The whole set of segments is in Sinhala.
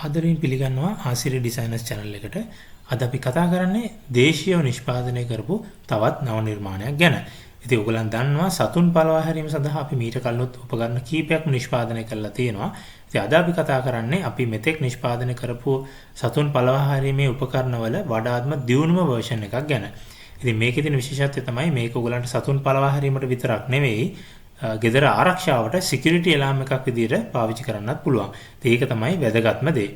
ආදරයෙන් පිළිගන්නවා ආසිරි ඩිසයිනර්ස් channel එකට. අද අපි කතා කරන්නේ දේශීයව නිෂ්පාදනය කරපු තවත් නව නිර්මාණයක් ගැන. ඉතින් ඔයගොල්ලන් දන්නවා සතුන් පළවා හැරීම සඳහා අපි මීට කලිනුත් උපකරණ කීපයක්ම නිෂ්පාදනය කරලා තියෙනවා. ඉතින් අද අපි කතා කරන්නේ අපි මෙතෙක් නිෂ්පාදනය කරපු සතුන් පළවා හැරීමේ උපකරණවල වඩාත්ම දියුණුම version එකක් ගැන. ඉතින් මේකේ තියෙන විශේෂත්වය තමයි මේක ඔයගොල්ලන්ට සතුන් පළවා හැරීමට විතරක් නෙවෙයි ගෙදර ආරක්ෂාවට සිකියුරිටි එලාම් එකක් විදිහට පාවිච්චි කරන්නත් පුළුවන්. ඒක තමයි වැදගත්ම දේ.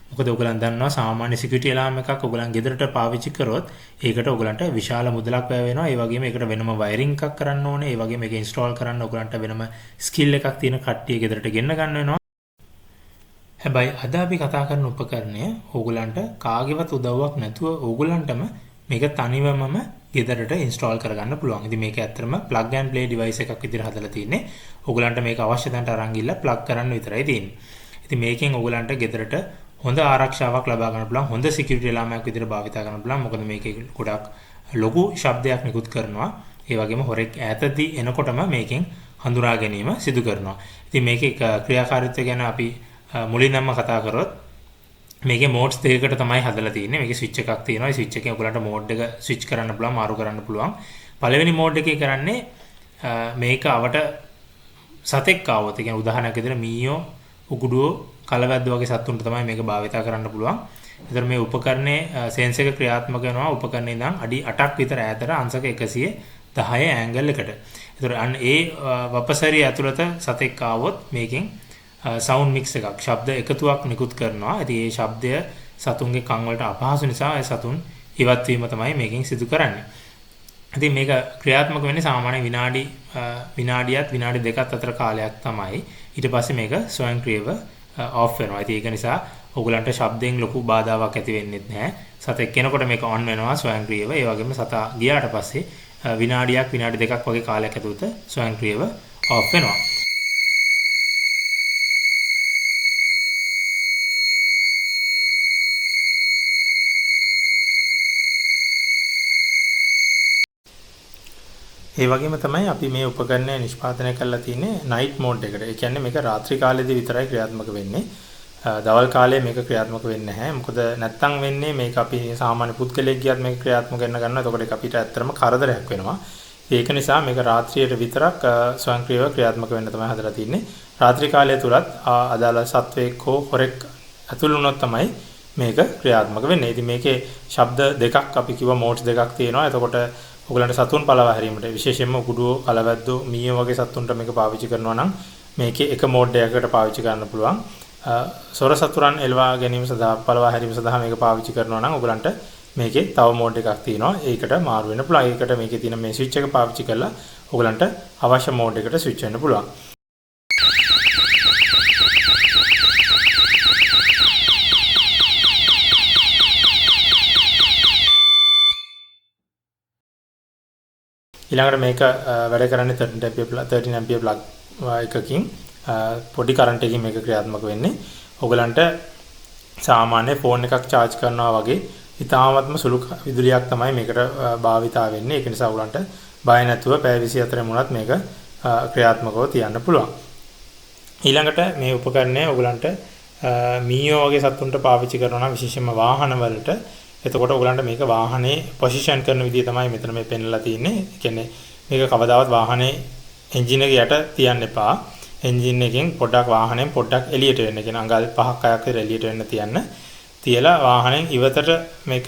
මොකද ඔයගලන් දන්නවා සාමාන්‍ය සිකියුරිටි එලාම් එකක් ඔයගලන් ගෙදරට පාවිච්චි කරොත් ඒකට ඔයගලන්ට විශාල මුදලක් වැය වෙනවා. ඒ වගේම ඒකට වෙනම වයරින් එකක් කරන්න ඕනේ. ඒ වගේම ඒක ඉන්ස්ටෝල් කරන්න ඔයගලන්ට වෙනම ස්කිල් එකක් තියෙන කට්ටිය ගෙදරට ගෙන්න ගන්න වෙනවා. හැබැයි අද අපි කතා කරන උපකරණය ඕගලන්ට කාගේවත් උදව්වක් නැතුව ඕගලන්ටම මේක තනිවමම ගෙදරට ඉන්ස්ටෝල් කරගන්න පුළුවන්. ඉතින් මේක ඇත්තටම plug and play device එකක් විදිහට හදලා තියෙන්නේ. ඕගලන්ට මේක අවශ්‍ය තැනට අරන් ගිහලා plug කරන්න විතරයි තියෙන්නේ. ඉතින් මේකෙන් ඕගලන්ට ගෙදරට හොඳ ආරක්ෂාවක් ලබා ගන්න පුළුවන්. හොඳ security ලාමයක් විදිහට භාවිත කරන්න පුළුවන්. මොකද මේකේ ගොඩක් ලොකු ශබ්දයක් නිකුත් කරනවා. ඒ වගේම හොරෙක් ඈතදී එනකොටම මේකෙන් හඳුනා ගැනීම සිදු කරනවා. ඉතින් මේකේ ක්‍රියාකාරීත්වය ගැන අපි මුලින්ම කතා කරොත් මේකේ මෝඩ්ස් දෙකකට තමයි හදලා තියෙන්නේ. මේකේ ස්විච් එකක් තියෙනවා. ඒ ස්විච් එකෙන් ඔයගලන්ට මෝඩ් එක ස්විච් කරන්න පුළුවන්, මාරු කරන්න පුළුවන්. පළවෙනි මෝඩ් එකේ කරන්නේ මේක අවට සතෙක් ආවොත්, ඒ කියන්නේ උදාහරණයක් විදිහට මීයෝ, උකුඩුවෝ, කලවැද්ද වගේ සතුන්ට තමයි මේක භාවිත කරන්න පුළුවන්. ඒතර මේ උපකරණයේ සෙන්ස් එක ක්‍රියාත්මක වෙනවා උපකරණේ ඉඳන් අඩි 8ක් විතර ඈතට අංශක 110 ඇන්ගල් එකට. ඒතර අන්න ඒ වපසරිය ඇතුළත සතෙක් ආවොත් මේකෙන් සවුන්ඩ් මික්ස් එකක් ශබ්ද එකතුවක් නිකුත් කරනවා. ඉතින් මේ ශබ්දය සතුන්ගේ කන් වලට අපහසු නිසා ඒ සතුන් ඉවත් වීම තමයි මේකෙන් සිදු කරන්නේ. ඉතින් මේක ක්‍රියාත්මක වෙන්නේ සාමාන්‍ය විනාඩියක් විනාඩි දෙකක් අතර කාලයක් තමයි. ඊට පස්සේ මේක ස්වයංක්‍රීයව ඔෆ් වෙනවා. ඉතින් ඒක නිසා ඕගලන්ට ශබ්දයෙන් ලොකු බාධාවක් ඇති වෙන්නේ නැහැ. සතෙක් කෙනකොට මේක ඔන් වෙනවා ස්වයංක්‍රීයව. ඒ වගේම සතා ගියාට පස්සේ විනාඩියක් විනාඩි දෙකක් වගේ කාලයක් ඇතුළත ස්වයංක්‍රීයව ඔෆ් වෙනවා. ඒ වගේම තමයි අපි මේ උපකරණය නිෂ්පාදනය කරලා තියෙන්නේ නයිට් මෝඩ් එකට. ඒ කියන්නේ මේක රාත්‍රී කාලයේදී විතරයි ක්‍රියාත්මක වෙන්නේ. දවල් කාලේ මේක ක්‍රියාත්මක වෙන්නේ නැහැ. මොකද නැත්තම් වෙන්නේ මේක අපි සාමාන්‍ය පුද්ගලයෙක් ගියත් මේක ක්‍රියාත්මක කරන්න ගන්නවා. එතකොට ඒක අපිට ඇත්තටම කරදරයක් වෙනවා. ඒක නිසා මේක රාත්‍රියට විතරක් ස්වයංක්‍රීයව ක්‍රියාත්මක වෙන්න තමයි හදලා තියෙන්නේ. රාත්‍රී කාලය තුලත් අදාළ සත්වයක් හෝ හොරෙක් ඇතුළු වුණොත් තමයි මේක ක්‍රියාත්මක වෙන්නේ. ඉතින් මේකේ ශබ්ද දෙකක් අපි කිව්වා මෝඩ්ස් දෙකක් තියෙනවා. එතකොට ඔයගලන්ට සතුන් පළවා හැරීමට විශේෂයෙන්ම උකුඩුවෝ, කලවැද්දෝ, මීයෝ වගේ සතුන්ට මේක පාවිච්චි කරනවා නම් මේකේ එක මෝඩ් එකකට පාවිච්චි කරන්න පුළුවන්. සොර සතුරන් එල්වා ගැනීම සඳහා පළවා හැරීම සඳහා මේක පාවිච්චි කරනවා නම් ඔයගලන්ට මේකේ තව මෝඩ් එකක් තියෙනවා. ඒකට මාරු වෙන්න පුළුවන්. ඒකට මේකේ තියෙන මේ ස්විච් එක පාවිච්චි කරලා ඔයගලන්ට අවශ්‍ය මෝඩ් එකට ස්විච් වෙන්න පුළුවන්. ඊළඟට මේක වැඩ කරන්නේ 13 ampere plug එකකින් පොඩි කරන්ට් එකකින් මේක ක්‍රියාත්මක වෙන්නේ. ඔයගලන්ට සාමාන්‍ය ෆෝන් එකක් charge කරනවා වගේ ඉතාමත්ම සුළු විදුලියක් තමයි මේකට භාවිතා වෙන්නේ. ඒක නිසා ඔයගලන්ට බය නැතුව පැය 24 මුණත් මේක ක්‍රියාත්මකව තියන්න පුළුවන්. ඊළඟට මේ උපකරණය ඔයගලන්ට මීයෝ වගේ සතුන්ට පාවිච්චි කරනවා නම් විශේෂයෙන්ම වාහන වලට එතකොට ඔයගලන්ට මේක වාහනේ පොසිෂන් කරන විදිය තමයි මෙතන මේ පෙන්වලා තියෙන්නේ. ඒ කියන්නේ මේක කවදාවත් වාහනේ එන්ජින් එක යට තියන්න එපා. එන්ජින් එකෙන් පොඩ්ඩක් වාහනයෙන් පොඩ්ඩක් එළියට වෙන්න. කියන අඟල් 5ක් 6ක් විතර එළියට වෙන්න තියන්න. තියලා වාහනේ ඉවතට මේක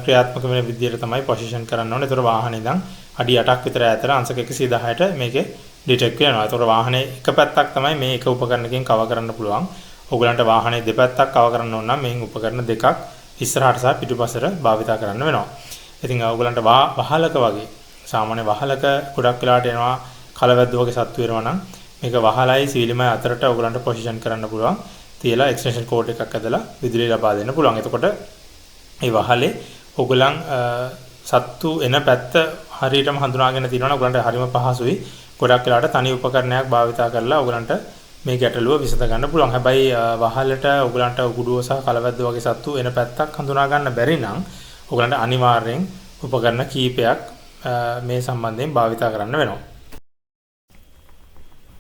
ක්‍රියාත්මක වෙන විදියට තමයි පොසිෂන් කරන්න ඕනේ. ඒතර වාහනේ ඉඳන් අඩි 8ක් විතර ඈතට අංශක 110ට මේකේ ඩිටෙක්ට් වෙනවා. ඒතර වාහනේ එක පැත්තක් තමයි මේ එක උපකරණකින් කවර් කරන්න පුළුවන්. ඔයගලන්ට වාහනේ දෙපැත්තක් කවර් කරන්න ඕන නම් මේ උපකරණ දෙකක් ඉස්සරහට සහ පිටුපසට භාවිත කරන්න වෙනවා. ඉතින් ඔයගලන්ට වහලක වගේ සාමාන්‍ය වහලක ගොඩක් වෙලාට එනවා කලවැද්ද වගේ සත්තු වෙනවා නම් මේක වහලයි සීලිමයි අතරට ඔයගලන්ට පොසිෂන් කරන්න පුළුවන්. තියලා එක්ස්ටෙන්ෂන් කෝඩ් එකක් ඇදලා විදුලිය ලබා දෙන්න පුළුවන්. එතකොට මේ වහලේ ඔයගලන් සත්තු එන පැත්ත හරියටම හඳුනාගෙන තියෙනවා නම් ඔයගලන්ට හරිම පහසුයි. ගොඩක් වෙලාට තනි උපකරණයක් භාවිත කරලා ඔයගලන්ට මේ ගැටලුව විසඳ ගන්න පුළුවන්. හැබැයි වහලට ඔයගලන්ට උකුඩුව සහ කලවැද්ද වගේ සත්තු එන පැත්තක් හඳුනා ගන්න බැරි නම් ඔයගලන්ට අනිවාර්යෙන් උපකරණ කීපයක් මේ සම්බන්ධයෙන් භාවිත කරන්න වෙනවා.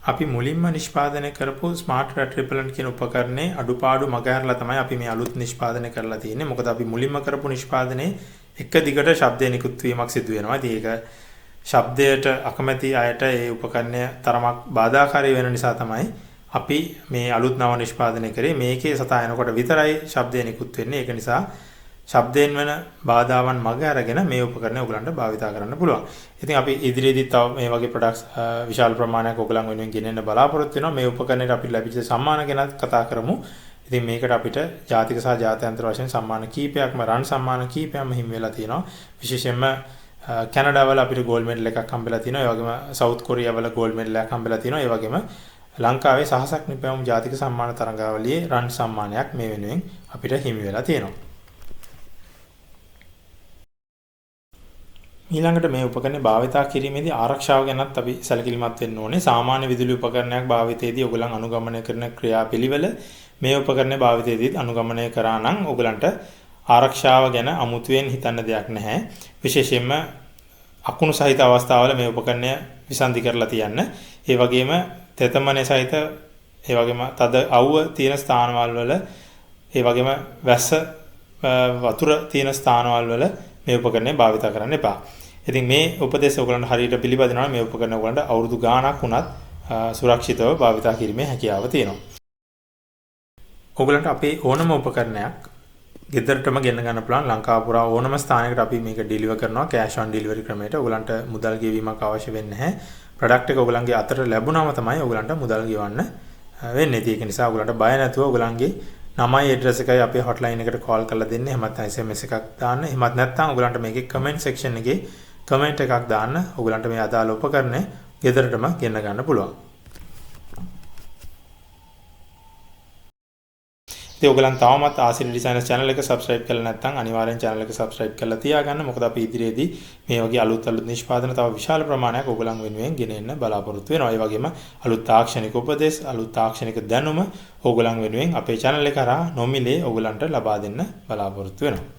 අපි මුලින්ම නිෂ්පාදනය කරපු ස්මාර්ට් රැට් රිපලන්ට් කියන උපකරණේ අඩුපාඩු මගහැරලා තමයි අපි මේ අලුත් නිෂ්පාදනය කරලා තියෙන්නේ. මොකද අපි මුලින්ම කරපු නිෂ්පාදනයේ එක දිගට ශබ්ද නිකුත් වීමක් සිදු වෙනවා. ඉතින් ඒක ශබ්දයට අකමැති අයට ඒ උපකරණය තරමක් බාධාකාරී වෙන නිසා තමයි අපි මේ අලුත් නව නිෂ්පාදනය කරේ. මේකේ සතා එනකොට විතරයි ශබ්දය නිකුත් වෙන්නේ. ඒක නිසා ශබ්දයෙන් වෙන බාධාවන් මග අරගෙන මේ උපකරණය ඔයගලන්ට භාවිතා කරන්න පුළුවන්. ඉතින් අපි ඉදිරියේදී තව මේ වගේ ප්‍රොඩක්ට්ස් විශාල ප්‍රමාණයක් ඔයගලන් වෙනුවෙන් ගෙනෙන්න බලාපොරොත්තු වෙනවා. මේ උපකරණයට අපිට ලැබිච්ච සම්මාන ගැන කතා කරමු. ඉතින් මේකට අපිට ජාතික සහ ජාත්‍යන්තර වශයෙන් සම්මාන කීපයක්ම රන් සම්මාන කීපයක්ම හිමි වෙලා තියෙනවා. විශේෂයෙන්ම කැනඩාවල අපිට ගෝල්ඩ් මෙඩල් එකක් හම්බෙලා තිනවා. ඒ වගේම සවුත් කොරියාවල ගෝල්ඩ් මෙඩල් එකක් හම්බෙලා තිනවා. ඒ වගේම ලංකාවේ සහසක් නිපැවුම් ජාතික සම්මාන තරඟාවලියේ රන් සම්මානයක් මේ වෙනුවෙන් අපිට හිමි වෙලා තියෙනවා. ඊළඟට මේ උපකරණ භාවිතා කිරීමේදී ආරක්ෂාව ගැනත් අපි සැලකිලිමත් වෙන්න ඕනේ. සාමාන්‍ය විදුලි උපකරණයක් භාවිතයේදී ඔයගලන් අනුගමනය කරන ක්‍රියාපිළිවෙල මේ උපකරණ භාවිතයේදීත් අනුගමනය කරා නම් ඔයගලන්ට ආරක්ෂාව ගැන අමුතුවෙන් හිතන්න දෙයක් නැහැ. විශේෂයෙන්ම අකුණු සහිත අවස්ථාවල මේ උපකරණය විසන්ධි කරලා තියන්න. ඒ වගේම තෙතමනේ සහිත ඒ වගේම තද අවුව තියෙන ස්ථානවල වල ඒ වගේම වැස්ස වතුර තියෙන ස්ථානවල වල මේ උපකරණය භාවිත කරන්න එපා. ඉතින් මේ උපදේශ ඔයගලන්ට හරියට පිළිපදිනවා නම් මේ උපකරණ ඔයගලන්ට අවුරුදු ගාණක් වුණත් සුරක්ෂිතව භාවිත කිරීමේ හැකියාව තියෙනවා. ඔයගලන්ට අපේ ඕනම උපකරණයක් ගෙදරටම ගෙන්න ගන්න පුළුවන්. ලංකාව පුරා ඕනම ස්ථානයකට අපි මේක ඩෙලිවර් කරනවා කෑෂ් ඔන් ඩෙලිවරි ක්‍රමයට. ඔයගලන්ට මුදල් ගෙවීමක් අවශ්‍ය වෙන්නේ නැහැ. ප්‍රොඩක්ට් එක ඔයගලන්ගේ අතට ලැබුණාම තමයි ඔයගලන්ට මුදල් ගෙවන්න වෙන්නේ. ඒක නිසා ඔයගලන්ට බය නැතුව ඔයගලන්ගේ නමයි ඇඩ්‍රස් එකයි අපේ හොට්ලයින් එකට කෝල් කරලා දෙන්න. එහෙමත් නැත්නම් SMS එකක් දාන්න. එහෙමත් නැත්නම් ඔයගලන්ට මේකේ කමෙන්ට් සෙක්ෂන් එකේ කමෙන්ට් එකක් දාන්න. ඔයගලන්ට මේ අදාළ උපකරණය ගෙදරටම ගෙන්න ගන්න පුළුවන්. ඉතින් ඔයගලන් තවමත් ආසිරි ඩිසයිනර්ස් channel එක subscribe කරලා නැත්නම් අනිවාර්යෙන් channel එක subscribe කරලා තියාගන්න. මොකද අපි ඉදිරියේදී මේ වගේ අලුත් නිෂ්පාදන තව විශාල ප්‍රමාණයක් ඔයගලන් වෙනුවෙන් ගෙනෙන්න බලාපොරොත්තු වෙනවා. ඒ වගේම අලුත් තාක්ෂණික උපදෙස්, අලුත් තාක්ෂණික දැනුම ඔයගලන් වෙනුවෙන් අපේ channel එක හරහා නොමිලේ ඔයගලන්ට ලබා දෙන්න බලාපොරොත්තු වෙනවා.